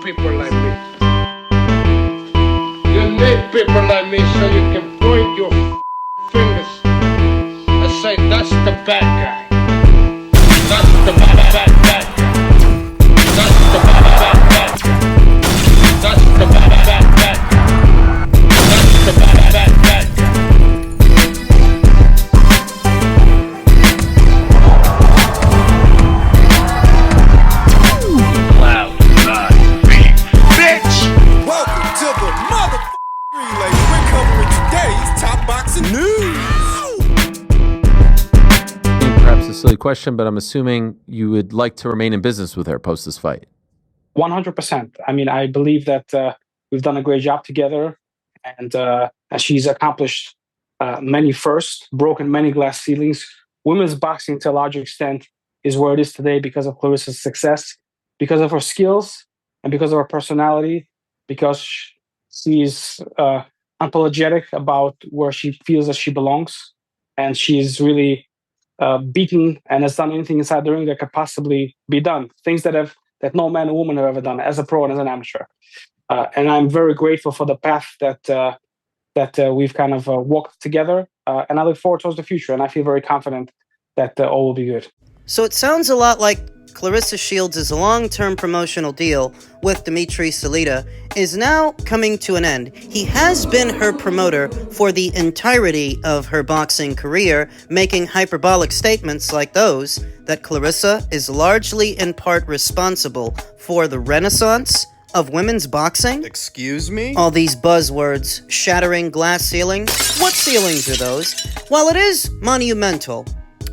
people like me. You need people like me so you can point your fingers and say, that's the bad guy. That's the bad guy. That's the bad guy. That's the bad guy. That's the bad guy. Perhaps a silly question, but I'm assuming you would like to remain in business with her post this fight. 100%. I mean, I believe that we've done a great job together, and she's accomplished many firsts, broken many glass ceilings. Women's boxing, to a large extent, is where it is today because of Clarissa's success, because of her skills, and because of her personality, because she's unapologetic about where she feels that she belongs, and she's really beaten and has done anything inside the ring that could possibly be done. Things that no man or woman have ever done as a pro and as an amateur. And I'm very grateful for the path that we've kind of walked together. And I look forward towards the future. And I feel very confident that all will be good. So it sounds a lot like Claressa Shields' long-term promotional deal with Dmitry Salita is now coming to an end. He has been her promoter for the entirety of her boxing career, making hyperbolic statements like those that Claressa is largely in part responsible for the renaissance of women's boxing. Excuse me? All these buzzwords, shattering glass ceilings. What ceilings are those? While it is monumental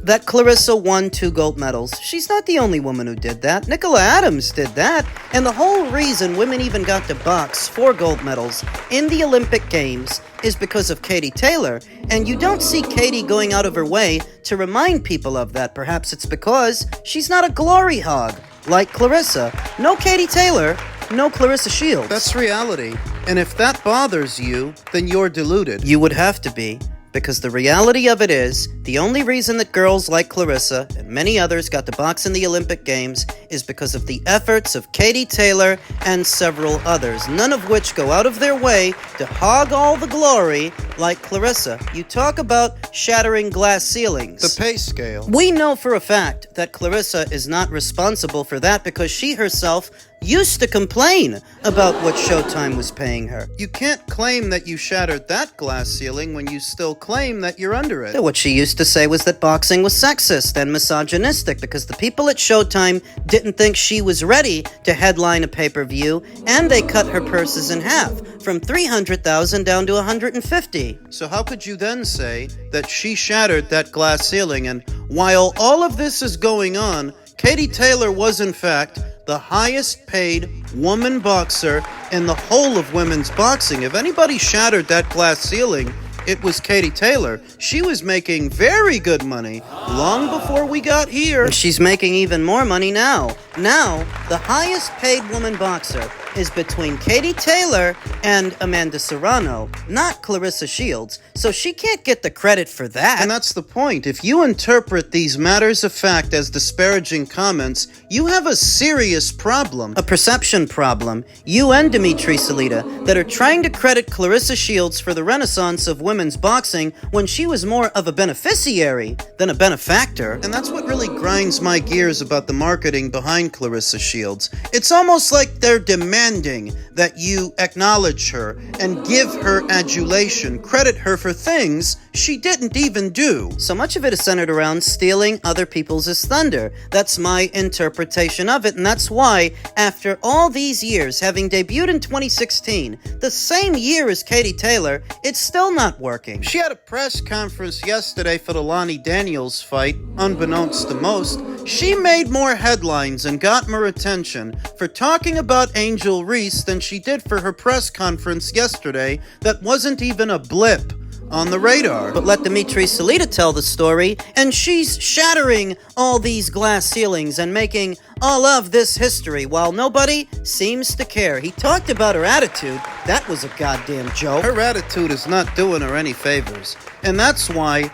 that Claressa won 2 gold medals, she's not the only woman who did that. Nicola Adams did that, and the whole reason women even got to box 4 gold medals in the Olympic Games is because of Katie Taylor, and you don't see Katie going out of her way to remind people of that. Perhaps it's because she's not a glory hog like Claressa. No Katie Taylor, no Claressa Shields. That's reality, and if that bothers you, then you're deluded. You would have to be. Because the reality of it is, the only reason that girls like Claressa and many others got to box in the Olympic Games is because of the efforts of Katie Taylor and several others, none of which go out of their way to hog all the glory like Claressa. You talk about shattering glass ceilings. The pay scale. We know for a fact that Claressa is not responsible for that because she herself used to complain about what Showtime was paying her. You can't claim that you shattered that glass ceiling when you still claim that you're under it. What she used to say was that boxing was sexist and misogynistic because the people at Showtime didn't think she was ready to headline a pay-per-view, and they cut her purses in half, from $300,000 down to $150,000. So how could you then say that she shattered that glass ceiling? And while all of this is going on, Katie Taylor was in fact the highest paid woman boxer in the whole of women's boxing. If anybody shattered that glass ceiling, it was Katie Taylor. She was making very good money long before we got here. And she's making even more money now. Now, the highest paid woman boxer is between Katie Taylor and Amanda Serrano, not Claressa Shields, so she can't get the credit for that. And that's the point. If you interpret these matters of fact as disparaging comments, you have a serious problem. A perception problem. You and Dmitry Salita that are trying to credit Claressa Shields for the renaissance of women's boxing when she was more of a beneficiary than a benefactor. And that's what really grinds my gears about the marketing behind Claressa Shields. It's almost like they're demanding that you acknowledge her and give her adulation, credit her for things she didn't even do. So much of it is centered around stealing other people's thunder. That's my interpretation of it, and that's why, after all these years, having debuted in 2016, the same year as Katie Taylor, it's still not working. She had a press conference yesterday for the Lonnie Daniels fight, unbeknownst to most. She made more headlines and got more attention for talking about Angel Reese than she did for her press conference yesterday that wasn't even a blip on the radar. But let Dmitry Salita tell the story, and she's shattering all these glass ceilings and making all of this history while nobody seems to care. He talked about her attitude. That was a goddamn joke. Her attitude is not doing her any favors. And that's why,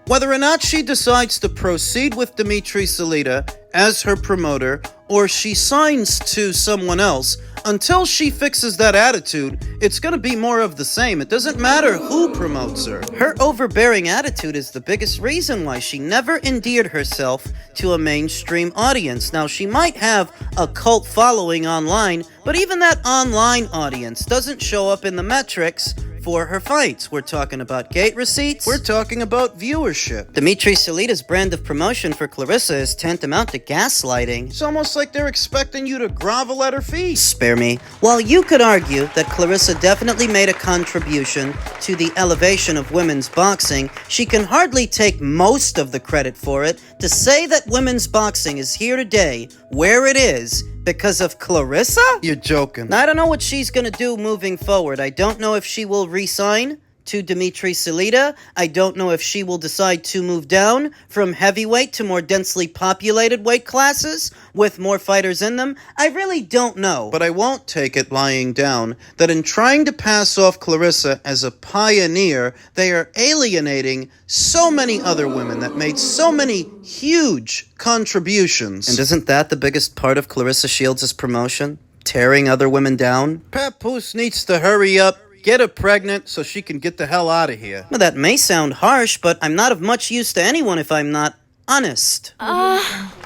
whether or not she decides to proceed with Dmitry Salita as her promoter, or she signs to someone else, Until she fixes that attitude, it's gonna be more of the same. It doesn't matter who promotes her. Her overbearing attitude is the biggest reason why she never endeared herself to a mainstream audience. Now, she might have a cult following online, but even that online audience doesn't show up in the metrics for her fights. We're talking about gate receipts. We're talking about viewership. Dmitry Salida's brand of promotion for Clarissa is tantamount to gaslighting. It's almost like they're expecting you to grovel at her feet. Spare me. While you could argue that Clarissa definitely made a contribution to the elevation of women's boxing, she can hardly take most of the credit for it. To say that women's boxing is here today, where it is, because of Clarissa? You're joking. I don't know what she's gonna do moving forward. I don't know if she will resign to Dmitry Salida. I don't know if she will decide to move down from heavyweight to more densely populated weight classes with more fighters in them. I really don't know. But I won't take it lying down that in trying to pass off Clarissa as a pioneer, they are alienating so many other women that made so many huge contributions. And isn't that the biggest part of Clarissa Shields' promotion? Tearing other women down? Papoose needs to hurry up, get her pregnant so she can get the hell out of here. Well, that may sound harsh, but I'm not of much use to anyone if I'm not honest.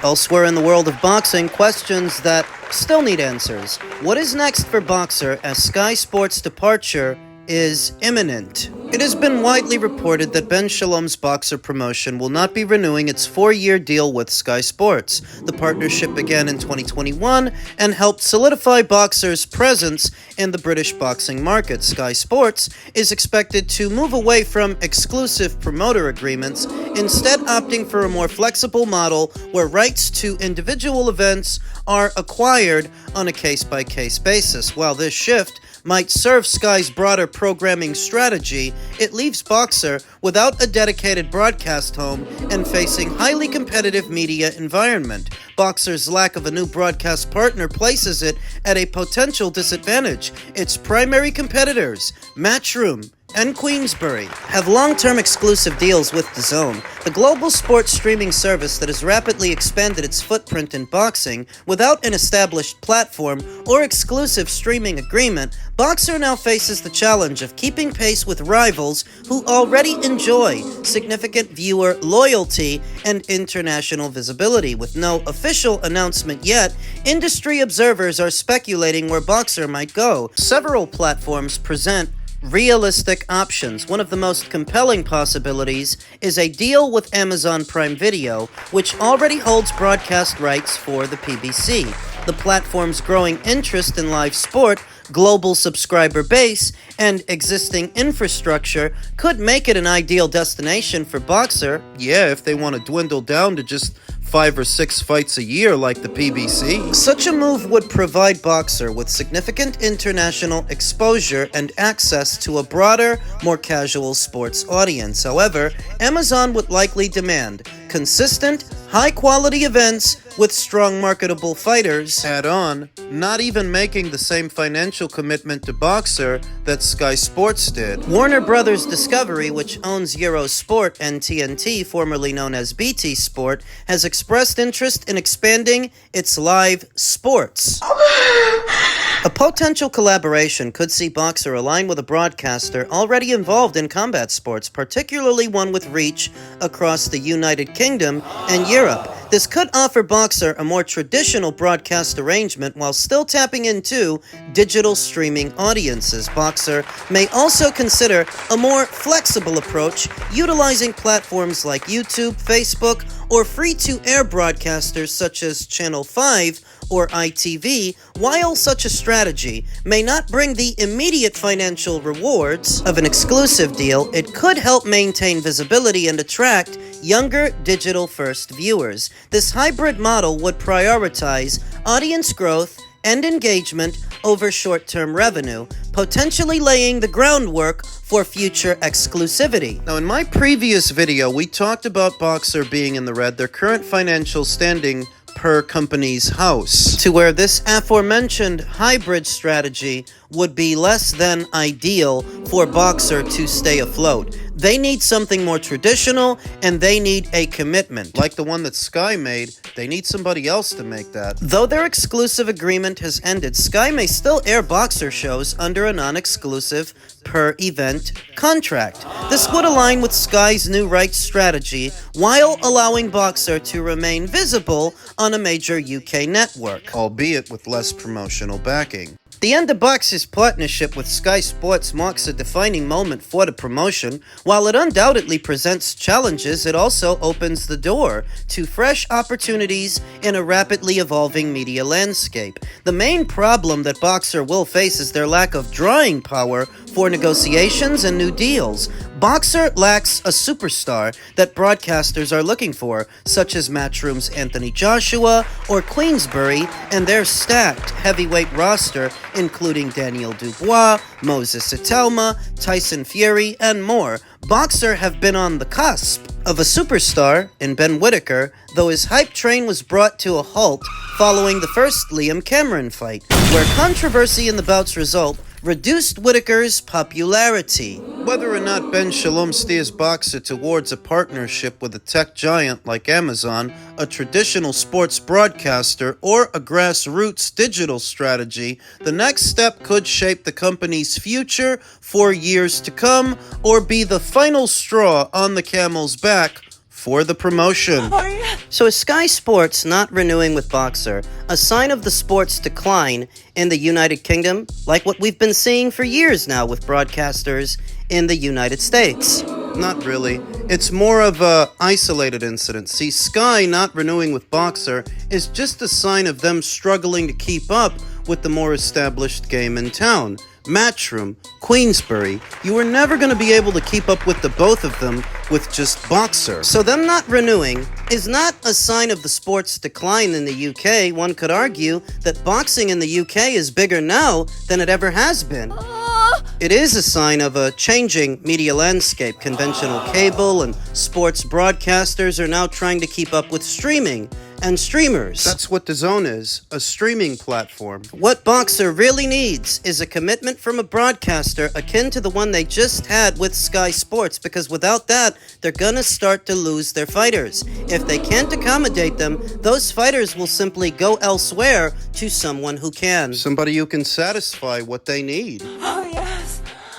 Elsewhere in the world of boxing, questions that still need answers. What is next for BOXXER as Sky Sports' departure is imminent? It has been widely reported that Ben Shalom's BOXXER promotion will not be renewing its 4-year deal with Sky Sports. The partnership began in 2021 and helped solidify BOXXER's presence in the British boxing market. Sky Sports is expected to move away from exclusive promoter agreements, instead opting for a more flexible model where rights to individual events are acquired on a case-by-case basis. While this shift might serve Sky's broader programming strategy, it leaves BOXXER without a dedicated broadcast home and facing highly competitive media environment. BOXXER's lack of a new broadcast partner places it at a potential disadvantage. Its primary competitors, Matchroom and Queensbury, have long-term exclusive deals with DAZN, the global sports streaming service that has rapidly expanded its footprint in boxing. Without an established platform or exclusive streaming agreement, BOXXER now faces the challenge of keeping pace with rivals who already enjoy significant viewer loyalty and international visibility. With no official announcement yet, industry observers are speculating where BOXXER might go. Several platforms present realistic options. One of the most compelling possibilities is a deal with Amazon Prime Video, which already holds broadcast rights for the PBC. The platform's growing interest in live sport, global subscriber base, and existing infrastructure could make it an ideal destination for BOXXER. Yeah, if they want to dwindle down to just 5 or 6 fights a year like the PBC. Such a move would provide BOXXER with significant international exposure and access to a broader, more casual sports audience. However, Amazon would likely demand consistent, high-quality events with strong marketable fighters. Add on, not even making the same financial commitment to BOXXER that Sky Sports did. Warner Brothers Discovery, which owns Eurosport and TNT, formerly known as BT Sport, has expressed interest in expanding its live sports. A potential collaboration could see BOXXER align with a broadcaster already involved in combat sports, particularly one with reach across the United Kingdom and Europe. This could offer BOXXER a more traditional broadcast arrangement while still tapping into digital streaming audiences. BOXXER may also consider a more flexible approach, utilizing platforms like YouTube, Facebook, or free-to-air broadcasters such as Channel 5 or ITV. While such a strategy may not bring the immediate financial rewards of an exclusive deal, it could help maintain visibility and attract younger digital-first viewers. This hybrid model would prioritize audience growth and engagement over short-term revenue, potentially laying the groundwork for future exclusivity. Now, in my previous video, we talked about BOXXER being in the red, their current financial standing per company's house, to where this aforementioned hybrid strategy would be less than ideal for BOXXER to stay afloat. They need something more traditional, and they need a commitment. Like the one that Sky made, they need somebody else to make that. Though their exclusive agreement has ended, Sky may still air BOXXER shows under a non-exclusive per-event contract. This would align with Sky's new rights strategy while allowing BOXXER to remain visible on a major UK network, Albeit with less promotional backing. The end of BOXXER's partnership with Sky Sports marks a defining moment for the promotion. While it undoubtedly presents challenges, it also opens the door to fresh opportunities in a rapidly evolving media landscape. The main problem that BOXXER will face is their lack of drawing power for negotiations and new deals. BOXXER lacks a superstar that broadcasters are looking for, such as Matchroom's Anthony Joshua or Queensberry, and their stacked heavyweight roster including Daniel Dubois, Moses Itelma, Tyson Fury, and more. BOXXER have been on the cusp of a superstar in Ben Whittaker, though his hype train was brought to a halt following the first Liam Cameron fight, where controversy in the bout's result reduced Whittaker's popularity. Whether or not Ben Shalom steers BOXXER towards a partnership with a tech giant like Amazon, a traditional sports broadcaster, or a grassroots digital strategy, the next step could shape the company's future for years to come, or be the final straw on the camel's back for the promotion. So is Sky Sports not renewing with BOXXER a sign of the sport's decline in the United Kingdom, like what we've been seeing for years now with broadcasters in the United States? Not really. It's more of a isolated incident. See, Sky not renewing with BOXXER is just a sign of them struggling to keep up with the more established game in town. Matchroom, Queensberry, you were never going to be able to keep up with the both of them with just BOXXER. So them not renewing is not a sign of the sport's decline in the UK. One could argue that boxing in the UK is bigger now than it ever has been. It is a sign of a changing media landscape. Conventional cable and sports broadcasters are now trying to keep up with streaming and streamers. That's what DAZN is, a streaming platform. What BOXXER really needs is a commitment from a broadcaster akin to the one they just had with Sky Sports, because without that, they're gonna start to lose their fighters. If they can't accommodate them, those fighters will simply go elsewhere to someone who can. Somebody who can satisfy what they need.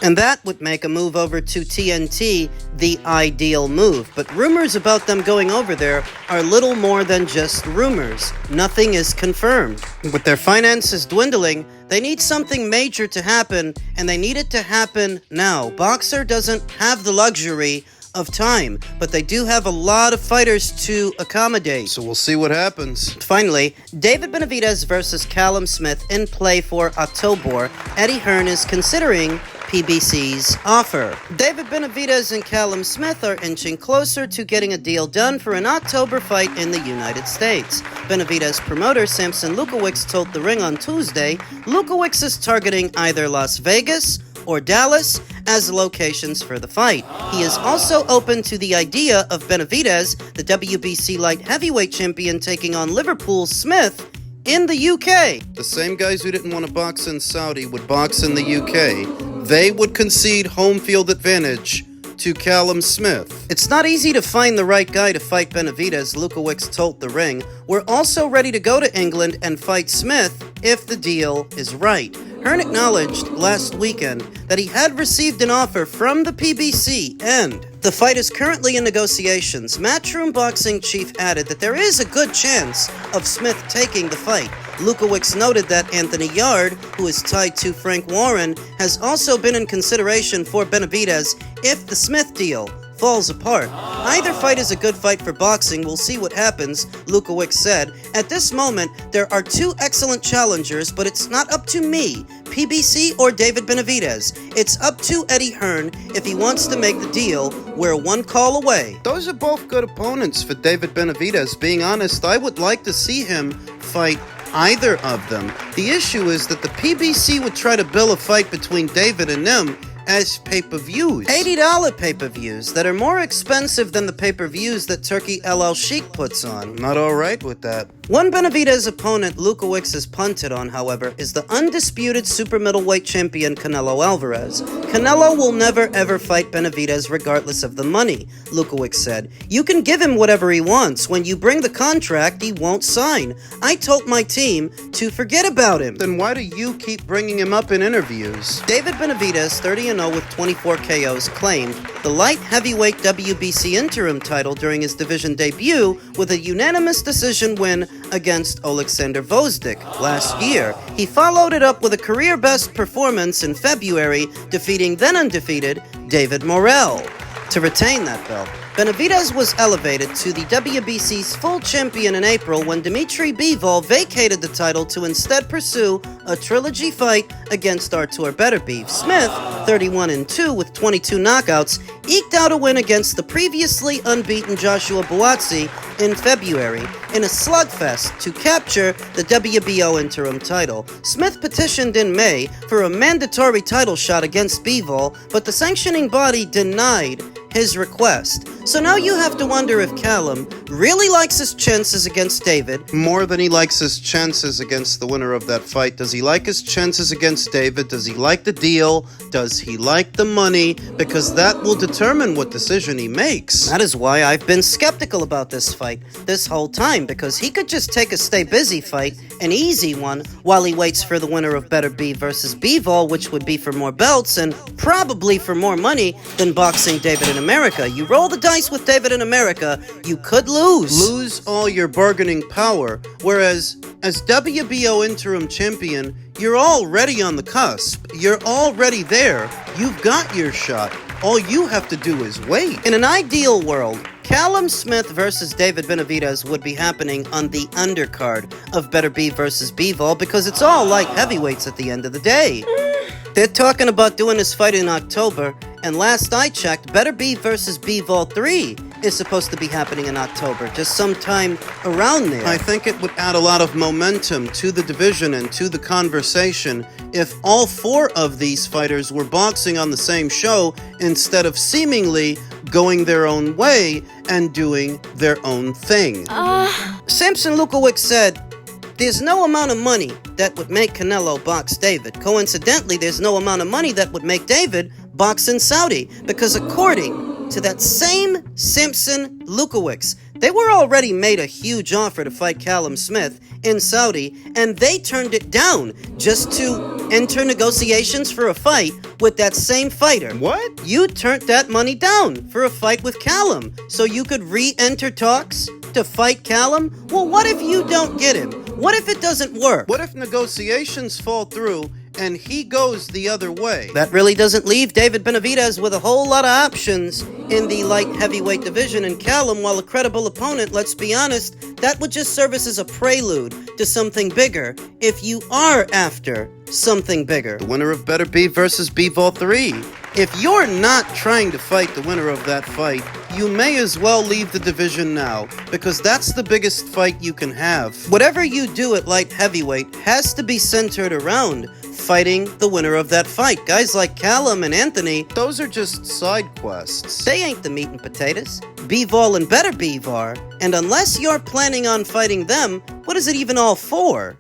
And that would make a move over to TNT the ideal move. But rumors about them going over there are little more than just rumors. Nothing is confirmed. With their finances dwindling, they need something major to happen, and they need it to happen now. BOXXER doesn't have the luxury of time, but they do have a lot of fighters to accommodate. So we'll see what happens. Finally, David Benavidez versus Callum Smith in play for October. Eddie Hearn is considering PBC's offer. David Benavidez and Callum Smith are inching closer to getting a deal done for an October fight in the United States. Benavidez promoter Samson Lukowicz told The Ring on Tuesday Lukowicz is targeting either Las Vegas or Dallas as locations for the fight. He is also open to the idea of Benavidez, the WBC light heavyweight champion, taking on Liverpool's Smith in the UK. The same guys who didn't want to box in Saudi would box in the UK. They would concede home field advantage to Callum Smith. It's not easy to find the right guy to fight Benavidez, Lukowicz told The Ring. We're also ready to go to England and fight Smith if the deal is right. Hearn acknowledged last weekend that he had received an offer from the PBC, and the fight is currently in negotiations. Matchroom Boxing chief added that there is a good chance of Smith taking the fight. Lukowicz noted that Anthony Yarde, who is tied to Frank Warren, has also been in consideration for Benavidez if the Smith deal falls apart. Either fight is a good fight for boxing. We'll see what happens, Lukowicz said. At this moment, there are two excellent challengers, but it's not up to me, PBC or David Benavidez. It's up to Eddie Hearn if he wants to make the deal. We're one call away. Those are both good opponents for David Benavidez. Being honest, I would like to see him fight either of them. The issue is that the PBC would try to bill a fight between David and them as pay-per-views. $80 pay-per-views that are more expensive than the pay-per-views that Turkey El Sheikh puts on. Not alright with that. One Benavidez opponent Lukowicz has punted on, however, is the undisputed super middleweight champion Canelo Alvarez. Canelo will never ever fight Benavidez regardless of the money, Lukowicz said. You can give him whatever he wants. When you bring the contract, he won't sign. I told my team to forget about him. Then why do you keep bringing him up in interviews? David Benavidez, 30-0 with 24 KOs, claimed the light heavyweight WBC interim title during his division debut with a unanimous decision win against Alexander Vosdik last year. He followed it up with a career-best performance in February, defeating then-undefeated David Morrell to retain that belt. Benavidez was elevated to the WBC's full champion in April when Dimitri Bivol vacated the title to instead pursue a trilogy fight against Artur Beterbiev. Smith, 31-2 with 22 knockouts, eked out a win against the previously unbeaten Joshua Buatsi in February in a slugfest to capture the WBO interim title. Smith petitioned in May for a mandatory title shot against Bivol, but the sanctioning body denied his request. So now you have to wonder if Callum really likes his chances against David. More than he likes his chances against the winner of that fight. Does he like his chances against David? Does he like the deal? Does he like the money? Because that will determine what decision he makes. That is why I've been skeptical about this fight this whole time, because he could just take a stay busy fight, an easy one, while he waits for the winner of Beterbiev versus Bivol, which would be for more belts and probably for more money than boxing David in America. You roll the dice with David in America, you could lose. Lose all your bargaining power, whereas as WBO interim champion, you're already on the cusp. You're already there. You've got your shot. All you have to do is wait. In an ideal world, Callum Smith versus David Benavidez would be happening on the undercard of Beterbiev versus Bivol because it's all light heavyweights at the end of the day. They're talking about doing this fight in October, and last I checked, Beterbiev versus Bivol 3 is supposed to be happening in October, just sometime around there. I think it would add a lot of momentum to the division and to the conversation if all four of these fighters were boxing on the same show instead of seemingly going their own way and doing their own thing. Samson Lukowicz said, there's no amount of money that would make Canelo box David. Coincidentally, there's no amount of money that would make David box in Saudi, because according to that same Samson Lukowicz, they were already made a huge offer to fight Callum Smith in Saudi, and they turned it down just to enter negotiations for a fight with that same fighter. What? You turned that money down for a fight with Callum, so you could re-enter talks to fight Callum? Well, what if you don't get him? What if it doesn't work? What if negotiations fall through and he goes the other way? That really doesn't leave David Benavidez with a whole lot of options in the light heavyweight division, and Callum, while a credible opponent, let's be honest, that would just serve as a prelude to something bigger if you are after something bigger. The winner of Beterbiev versus Bivol 3. If you're not trying to fight the winner of that fight, you may as well leave the division now, because that's the biggest fight you can have. Whatever you do at light heavyweight has to be centered around fighting the winner of that fight. Guys like Callum and Anthony, Those are just side quests. they ain't the meat and potatoes. Bivol and Beterbiev are, and unless you're planning on fighting them, what is it even all for?